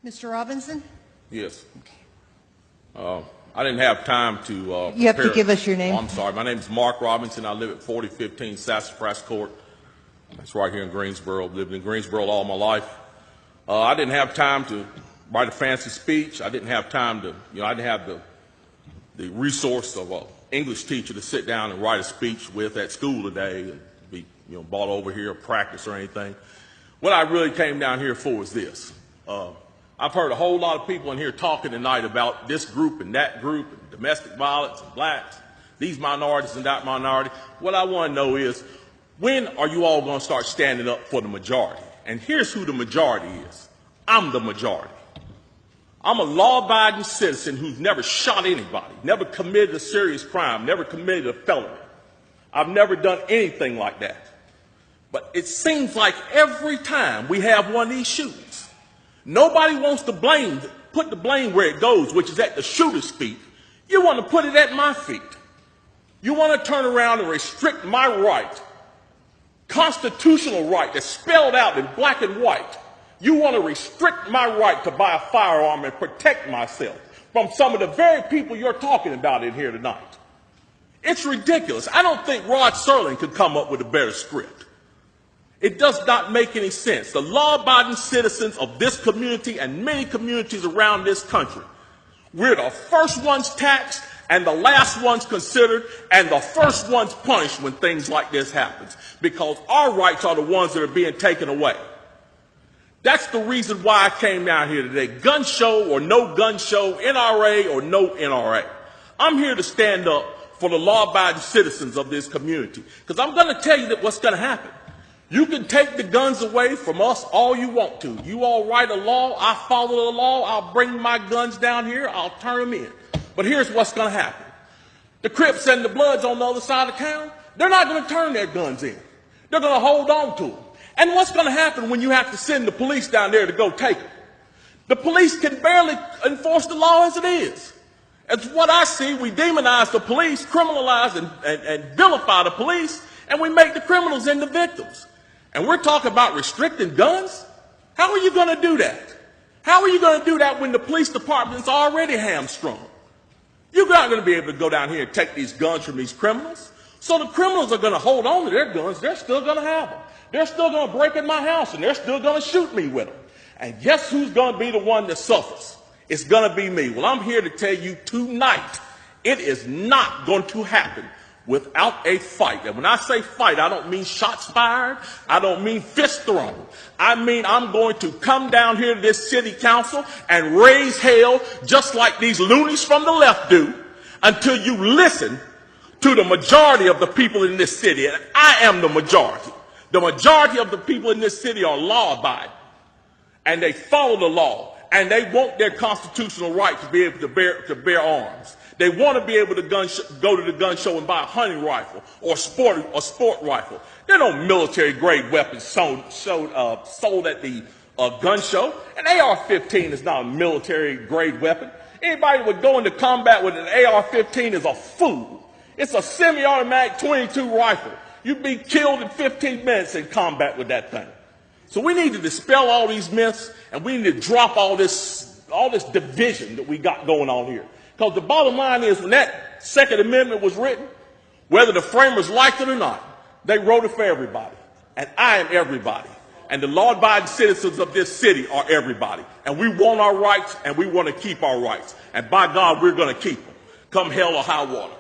Mr. Robinson? Yes. I didn't have time to You have to prepare. give us your name. Oh, I'm sorry. My name is Mark Robinson. I live at 4015 Sassafras Court. That's right here in Greensboro. Lived in Greensboro all my life. I didn't have time to write a fancy speech. I didn't have time to, I didn't have the resource of an English teacher to sit down and write a speech with at school today and be, brought over here or practice or anything. What I really came down here for is this. I've heard a whole lot of people in here talking tonight about this group and that group and domestic violence and blacks, these minorities and that minority. What I want to know is, when are you all going to start standing up for the majority? And here's who the majority is. I'm the majority. I'm a law-abiding citizen who's never shot anybody, never committed a serious crime, never committed a felony. I've never done anything like that. But it seems like every time we have one of these shootings, nobody wants to put the blame where it goes, which is at the shooter's feet. You want to put it at my feet. You want to turn around and restrict my right, constitutional right that's spelled out in black and white. You want to restrict my right to buy a firearm and protect myself from some of the very people you're talking about in here tonight. It's ridiculous. I don't think Rod Serling could come up with a better script. It does not make any sense. The law-abiding citizens of this community and many communities around this country, we're the first ones taxed and the last ones considered and the first ones punished when things like this happens, because our rights are the ones that are being taken away. That's the reason why I came down here today. Gun show or no gun show, NRA or no NRA. I'm here to stand up for the law-abiding citizens of this community, because I'm going to tell you that what's going to happen. You can take the guns away from us all you want to. You all write a law, I follow the law, I'll bring my guns down here, I'll turn them in. But here's what's going to happen. The Crips and the Bloods on the other side of town, they're not going to turn their guns in. They're going to hold on to them. And what's going to happen when you have to send the police down there to go take them? The police can barely enforce the law as it is. As what I see, we demonize the police, criminalize and vilify the police, and we make the criminals into victims. And we're talking about restricting guns? How are you going to do that? How are you going to do that when the police department's already hamstrung? You're not going to be able to go down here and take these guns from these criminals. So the criminals are going to hold on to their guns. They're still going to have them. They're still going to break in my house, and they're still going to shoot me with them. And guess who's going to be the one that suffers? It's going to be me. Well, I'm here to tell you tonight, it is not going to happen without a fight. And when I say fight, I don't mean shots fired. I don't mean fists thrown. I mean I'm going to come down here to this city council and raise hell just like these loonies from the left do until you listen to the majority of the people in this city. And I am the majority. The majority of the people in this city are law-abiding, and they follow the law, and they want their constitutional right to be able to bear arms. They want to be able to go to the gun show and buy a hunting rifle or sport rifle. There are no military-grade weapons sold at the gun show. An AR-15 is not a military-grade weapon. Anybody that would go into combat with an AR-15 is a fool. It's a semi-automatic .22 rifle. You'd be killed in 15 minutes in combat with that thing. So we need to dispel all these myths, and we need to drop all this division that we got going on here. Because the bottom line is, when that Second Amendment was written, whether the framers liked it or not, they wrote it for everybody. And I am everybody. And the law-abiding citizens of this city are everybody. And we want our rights, and we want to keep our rights. And by God, we're going to keep them, come hell or high water.